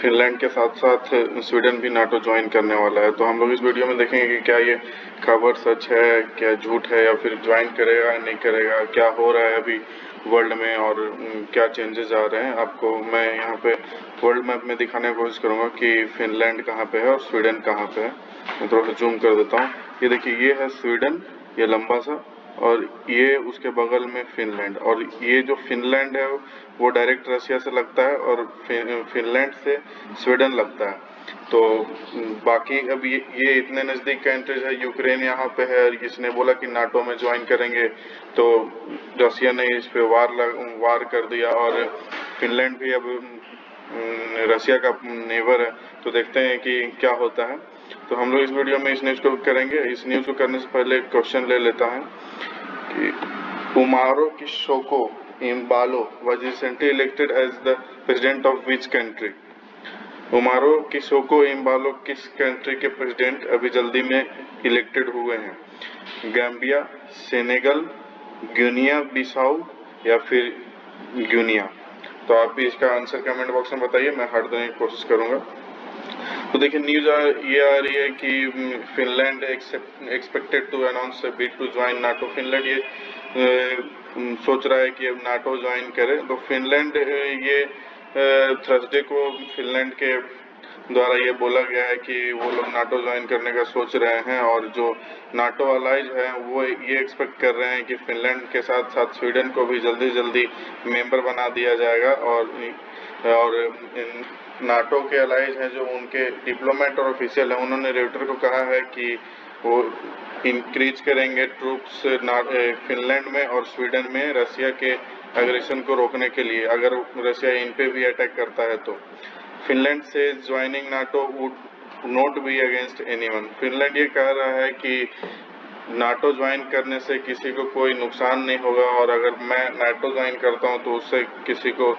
Finland के साथ साथ स्वीडन भी नाटो ज्वाइन करने वाला है। तो हम लोग इस वीडियो में देखेंगे कि क्या ये खबर सच है, क्या झूठ है, या फिर ज्वाइन करेगा नहीं करेगा, क्या हो रहा है अभी वर्ल्ड में और क्या चेंजेस आ रहे हैं। आपको मैं यहाँ पे वर्ल्ड मैप में दिखाने की कोशिश करूँगा कि फिनलैंड कहाँ पे है और स्वीडन कहाँ पे है। मैं थोड़ा सा जूम कर देता हूँ। ये देखिए, ये है स्वीडन, ये लंबा सा, और ये उसके बगल में फिनलैंड, और ये जो फिनलैंड है वो डायरेक्ट रशिया से लगता है और फिनलैंड से स्वीडन लगता है। तो बाकी अब ये इतने नज़दीक कंट्रीज है। यूक्रेन यहाँ पे है, इसने बोला कि नाटो में ज्वाइन करेंगे, तो रशिया ने इस पे वार कर दिया, और फिनलैंड भी अब रशिया का नेबर है। तो देखते हैं कि क्या होता है। तो हम लोग इस वीडियो में इस न्यूज़ को करेंगे। इस न्यूज़ को करने से पहले एक क्वेश्चन ले लेता है कि Umaro किसोको इम्बालो was recently elected as the president of which country? Umaro किसोको इम्बालो किस कंट्री के प्रेसिडेंट अभी जल्दी में इलेक्टेड हुए हैं? गैम्बिया, सेनेगल, गिनिया बिसाऊ या फिर गिनिया? तो आप भी इसका आंसर कमेंट बॉक्स में बताइए, मैं हर देने की कोशिश करूंगा। तो देखिए, न्यूज ये आ रही है कि Finland expected to announce a bid to join NATO. Finland ये सोच रहा है कि अब नाटो ज्वाइन करे। तो फिनलैंड ये थर्सडे को फिनलैंड के द्वारा ये बोला गया है कि वो लोग नाटो ज्वाइन करने का सोच रहे हैं, और जो नाटो अलाइज हैं वो ये एक्सपेक्ट कर रहे हैं कि फिनलैंड के साथ साथ स्वीडन को भी जल्दी जल्दी मेंबर बना दिया जाएगा। और नाटो के अलाइज हैं जो उनके डिप्लोमेट और ऑफिशियल हैं, उन्होंने रेउटर को कहा है कि वो इंक्रीज करेंगे ट्रूप्स फिनलैंड में और स्वीडन में रशिया के एग्रेशन को रोकने के लिए, अगर रशिया इन पे भी अटैक करता है तो। फिनलैंड से joining NATO would not be against anyone. Finland ये कह रहा है कि नाटो ज्वाइन करने से किसी को कोई नुकसान नहीं होगा, और अगर मैं नाटो ज्वाइन करता हूं तो उससे किसी को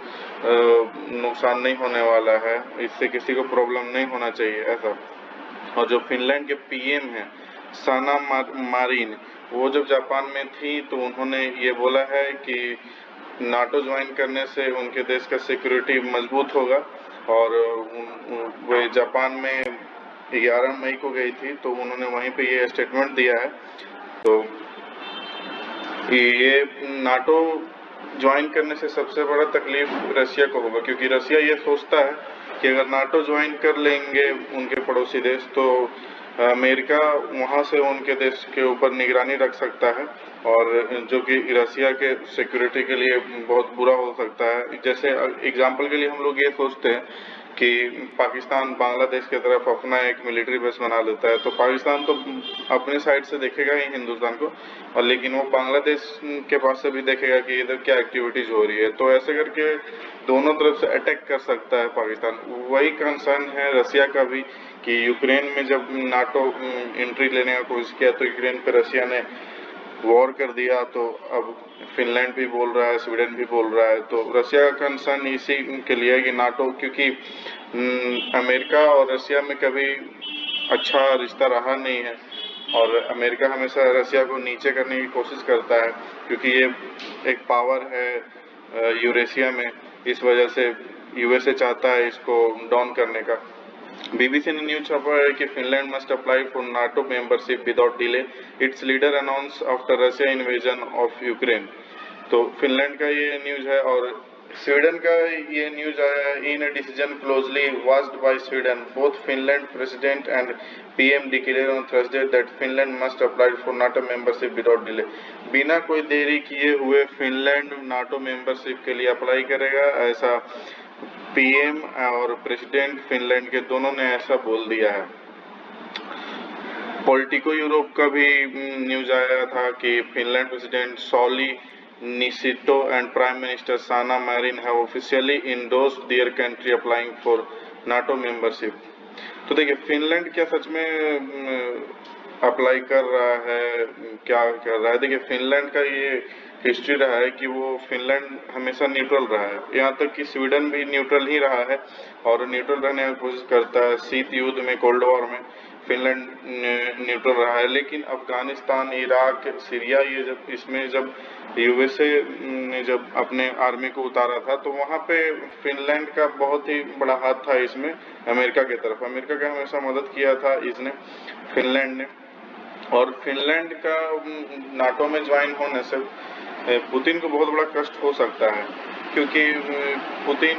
नुकसान नहीं होने वाला है, इससे किसी को प्रॉब्लम नहीं होना चाहिए, ऐसा। और जो फिनलैंड के पीएम हैं साना मारिन, वो जब जापान में थी तो उन्होंने ये बोला है कि नाटो ज्वाइन करने से उनके देश का सिक्योरिटी मजबूत होगा। और वे जापान में 11 मई को गई थी, तो उन्होंने वहीं पे ये स्टेटमेंट दिया है। तो ये नाटो ज्वाइन करने से सबसे बड़ा तकलीफ रशिया को होगा, क्योंकि रशिया ये सोचता है कि अगर नाटो ज्वाइन कर लेंगे उनके पड़ोसी देश, तो अमेरिका वहां से उनके देश के ऊपर निगरानी रख सकता है, और जो कि रशिया के सिक्योरिटी के लिए बहुत बुरा हो सकता है। जैसे एग्जांपल के लिए हम लोग ये सोचते हैं कि पाकिस्तान बांग्लादेश की तरफ अपना एक मिलिट्री बेस बना लेता है, तो पाकिस्तान तो अपने साइड से देखेगा ही हिंदुस्तान को, और लेकिन वो बांग्लादेश के पास से भी देखेगा कि इधर क्या एक्टिविटीज हो रही है। तो ऐसे करके दोनों तरफ से अटैक कर सकता है पाकिस्तान। वही कंसर्न है रशिया का भी कि यूक्रेन में जब नाटो एंट्री लेने का कोशिश किया तो यूक्रेन पे रशिया ने वॉर कर दिया। तो अब फिनलैंड भी बोल रहा है, स्वीडन भी बोल रहा है। तो रशिया का कंसर्न इसी के लिए है कि नाटो, क्योंकि अमेरिका और रशिया में कभी अच्छा रिश्ता रहा नहीं है, और अमेरिका हमेशा रशिया को नीचे करने की कोशिश करता है, क्योंकि ये एक पावर है यूरेशिया में। इस वजह से यूएसए चाहता है इसको डाउन करने का। बीबीसी ने न्यूज छापा है कि Finland must apply for NATO membership without delay, it's leader announce after Russia invasion of Ukraine. तो फिनलैंड का ये न्यूज है। और स्वीडन का ये न्यूज आया है, in a decision closely watched by Sweden, both Finland president and PM declare on Thursday that Finland must apply for NATO membership without delay. बिना कोई देरी किए हुए फिनलैंड नाटो मेंबरशिप के लिए अप्लाई करेगा, ऐसा पीएम और प्रेसिडेंट फिनलैंड के दोनों ने ऐसा बोल दिया है। पॉलिटिको यूरोप का भी न्यूज आया था कि Finland president Sauli Niinisto and prime minister Sanna Marin have officially endorsed their country applying for NATO membership. तो देखिए, फिनलैंड क्या सच में अप्लाई कर रहा है, क्या कर रहा है? देखिए, फिनलैंड का ये हिस्ट्री रहा है कि वो फिनलैंड हमेशा न्यूट्रल रहा है, यहाँ तक कि स्वीडन भी न्यूट्रल ही रहा है और न्यूट्रल रहने की कोशिश करता है। शीत युद्ध में, कोल्ड वॉर में फिनलैंड न्यूट्रल रहा है, लेकिन अफगानिस्तान, इराक, सीरिया, ये जब यूएसए ने जब अपने आर्मी को उतारा था तो वहाँ पे फिनलैंड का बहुत ही बड़ा हाथ था इसमें अमेरिका की तरफ। अमेरिका का हमेशा मदद किया था इसने, फिनलैंड ने। और फिनलैंड का नाटो में ज्वाइन होने से पुतिन को बहुत बड़ा कष्ट हो सकता है, क्योंकि पुतिन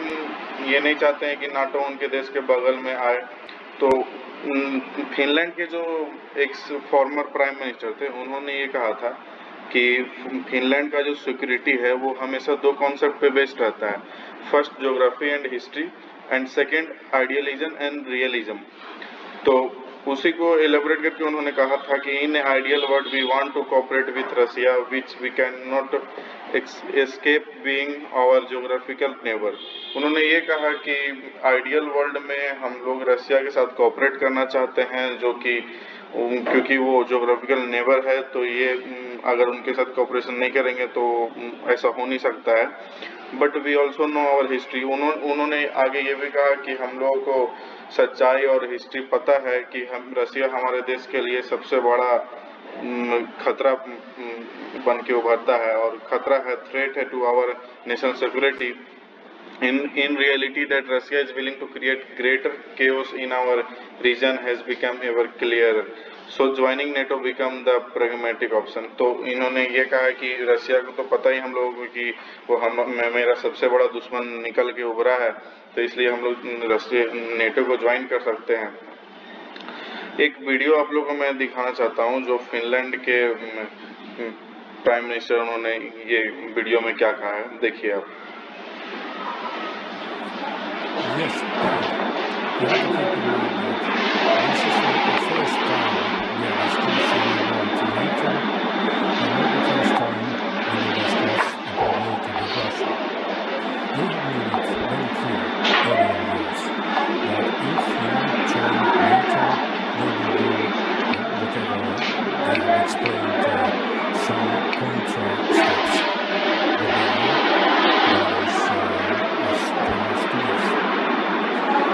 ये नहीं चाहते हैं कि नाटो उनके देश के बगल में आए। तो फिनलैंड के जो एक्स फॉर्मर प्राइम मिनिस्टर थे, उन्होंने ये कहा था कि फिनलैंड का जो सिक्योरिटी है वो हमेशा दो कॉन्सेप्ट पे बेस्ड रहता है, first geography and history and second idealism and realism. तो उसी को एलेबोरेट करके उन्होंने कहा था कि in ideal world we want to cooperate with Russia which we can not escape being our geographical neighbour. उन्होंने ये कहा कि आइडियल वर्ल्ड में हम लोग रशिया के साथ कोऑपरेट करना चाहते हैं, जो कि क्योंकि वो ज्योग्राफिकल नेबर है, तो ये अगर उनके साथ कोऑपरेशन नहीं करेंगे तो ऐसा हो नहीं सकता है। But we also know our history. उन्होंने आगे ये भी कहा कि हम लोगों को सच्चाई और हिस्ट्री पता है कि हम रशिया हमारे देश के लिए सबसे बड़ा खतरा बन के उभरता है और खतरा है, थ्रेट है to our national security. In reality, that Russia is willing to create greater chaos in our region has become ever clearer. So joining NATO become the pragmatic option. तो इन्होंने ये कहा कि रशिया को तो पता ही हम लोगों को कि वो मेरा सबसे बड़ा दुश्मन निकल के उभरा है, तो इसलिए हम लोग रशिया नेटो को ज्वाइन कर सकते हैं। एक वीडियो आप लोगों को मैं दिखाना चाहता हूँ जो फिनलैंड के प्राइम मिनिस्टर, उन्होंने ये वीडियो में क्या कहा है, देखिए आप। Yes, you have to keep in mind that this is not the first time we are discussing about NATO, and not the first time we will discuss about NATO with Russia. They have made it very clear earlier years that if you join NATO, they will do whatever they have explained, some contra steps. But they are, that is promised to this.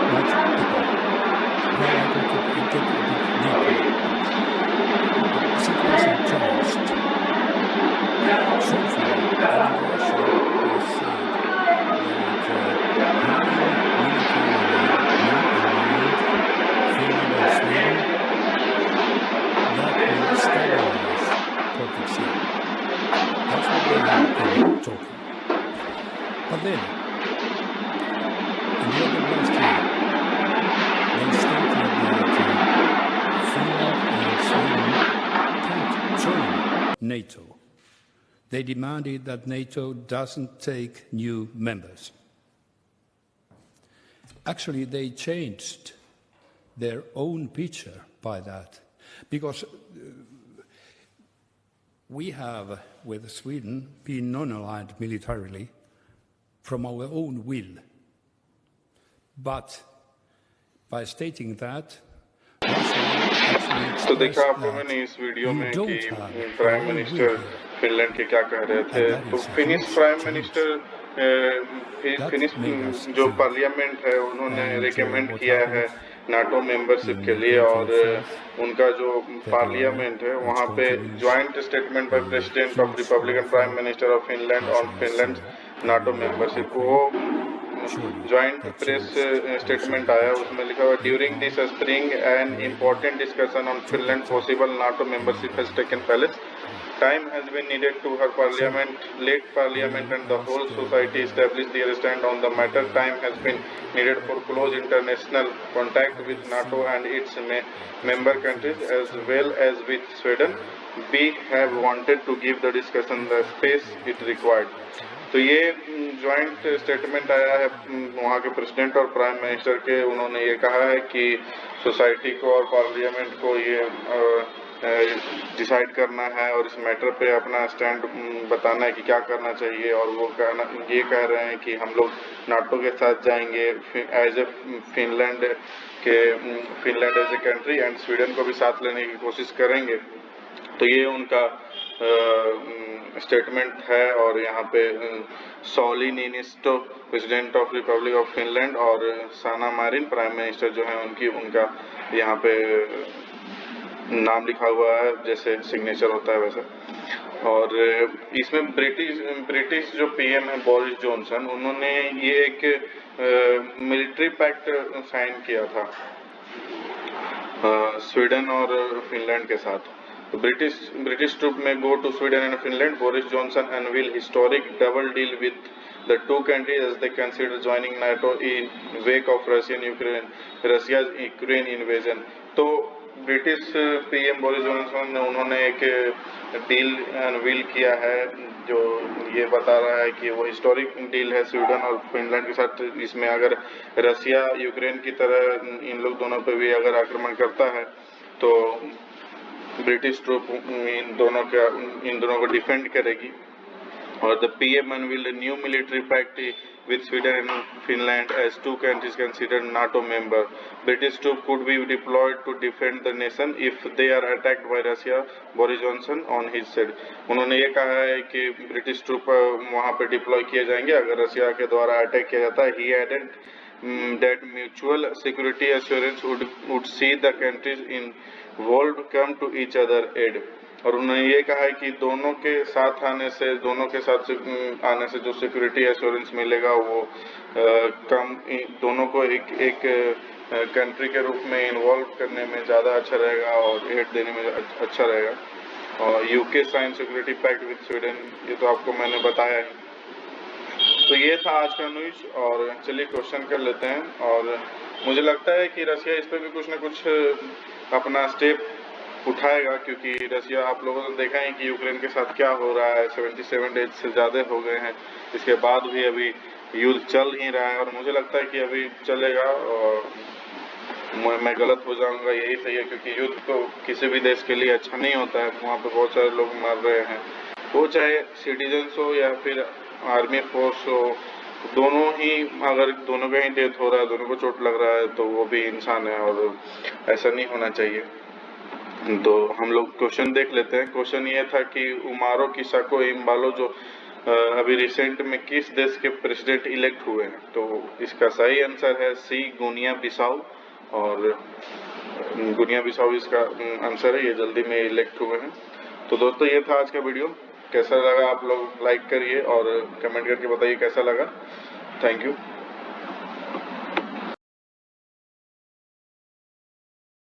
But now I got to get a bit deeper. Situation changed. So far, even Russia has said that having militarily non-aligned Finland and Sweden, that will stabilize Baltic Sea. That's what they have been talking. But then, in the end of last year, they stated that Finland and Sweden can't join NATO. They demanded that NATO doesn't take new members. Actually, they changed their own picture by that, because we have, with Sweden, been non-aligned militarily from our own will. But by stating that, तो देखा आप लोगों ने इस video में कि prime minister Finland के क्या कह रहे थे। तो फिनिश प्राइम मिनिस्टर, फिनिश जो पार्लियामेंट है, उन्होंने रिकमेंड किया है नाटो मेंबरशिप के लिए, और उनका जो पार्लियामेंट है वहाँ पे joint statement by president of Republican prime minister of Finland on Finland NATO membership, वो ज्वाइंट प्रेस स्टेटमेंट आया, उसमें लिखा हुआ during this spring an important discussion on Finland possible NATO membership has taken place. Time has been needed to her parliament, late parliament and the whole society establish their stand on the matter. Time has been needed for close international contact with NATO and its member countries as well as with Sweden. We have wanted to give the discussion the space it required. तो ये joint statement आया है वहाँ के president और prime minister के। उन्होंने ये कहा है कि सोसाइटी को और पार्लियामेंट को ये डिसाइड करना है और इस मैटर पे अपना स्टैंड बताना है कि क्या करना चाहिए, और वो ये कह रहे हैं कि हम लोग नाटो के साथ जाएंगे as a Finland as a country, and Sweden को भी साथ लेने की कोशिश करेंगे। तो ये उनका स्टेटमेंट है और यहाँ पे Sauli Niinisto president of republic of Finland और साना मारिन प्राइम मिनिस्टर जो है उनका यहाँ पे नाम लिखा हुआ है, जैसे सिग्नेचर होता है वैसा। और इसमें ब्रिटिश जो पीएम है बोरिस जॉनसन, उन्होंने ये एक मिलिट्री पैक्ट साइन किया था स्वीडन और फिनलैंड के साथ। तो British troop may go to Sweden and Finland, Boris Johnson unveil historic double deal with the two countries as they consider joining NATO in wake of Russia Ukraine invasion. तो British PM Boris Johnson ने उन्होंने एक deal unveil किया है जो ये बता रहा है कि वो हिस्टोरिक डील है स्वीडन और फिनलैंड के साथ। इसमें अगर रशिया यूक्रेन की तरह इन लोग दोनों पे भी अगर आक्रमण करता है तो ब्रिटिश ट्रूप इन दोनों को डिफेंड करेगी। और the PM unveiled new military pact with Sweden and Finland as two countries considered NATO member. British troops could be deployed to defend the nation if they are attacked by Russia. Boris Johnson on his said. उन्होंने ये कहा है कि British troop वहाँ पे deploy किए जाएंगे अगर रशिया के द्वारा अटैक किया जाता है। He added that mutual security assurance would see the countries involved come to each other aid. और उन्होंने ये कहा है कि दोनों के साथ आने से जो सिक्योरिटी एश्योरेंस मिलेगा वो दोनों को एक कंट्री के रूप में इन्वॉल्व करने में ज़्यादा अच्छा रहेगा और एड देने में अच्छा रहेगा। और UK sign security pact with Sweden, ये तो आपको मैंने बताया ही। तो ये था आज का न्यूज़ और चलिए क्वेश्चन कर लेते हैं। और मुझे लगता है कि रशिया इस पर भी कुछ ना कुछ अपना स्टेप उठाएगा, क्योंकि रशिया, आप लोगों ने देखा है कि यूक्रेन के साथ क्या हो रहा है। 77 डेज से ज़्यादा हो गए हैं, इसके बाद भी अभी युद्ध चल ही रहा है और मुझे लगता है कि अभी चलेगा और मैं गलत हो जाऊंगा यही सही है, क्योंकि युद्ध तो किसी भी देश के लिए अच्छा नहीं होता है। वहाँ पे बहुत सारे लोग मर रहे हैं, वो चाहे सिटीजन्स हो या फिर आर्मी फोर्स हो, दोनों ही, अगर दोनों का ही डेथ हो रहा है, दोनों को चोट लग रहा है तो वो भी इंसान है और ऐसा नहीं होना चाहिए। तो हम लोग क्वेश्चन देख लेते हैं। क्वेश्चन ये था कि उमारो किसाको इम्बालो जो अभी रिसेंट में किस देश के प्रेसिडेंट इलेक्ट हुए हैं, तो इसका सही आंसर है सी, गुनिया बिसाऊ। और गुनिया बिसाऊ इसका आंसर है, ये जल्दी में इलेक्ट हुए हैं। तो दोस्तों ये था आज का वीडियो, कैसा लगा आप लोग लाइक करिए और कमेंट करके बताइए कैसा लगा। Thank you.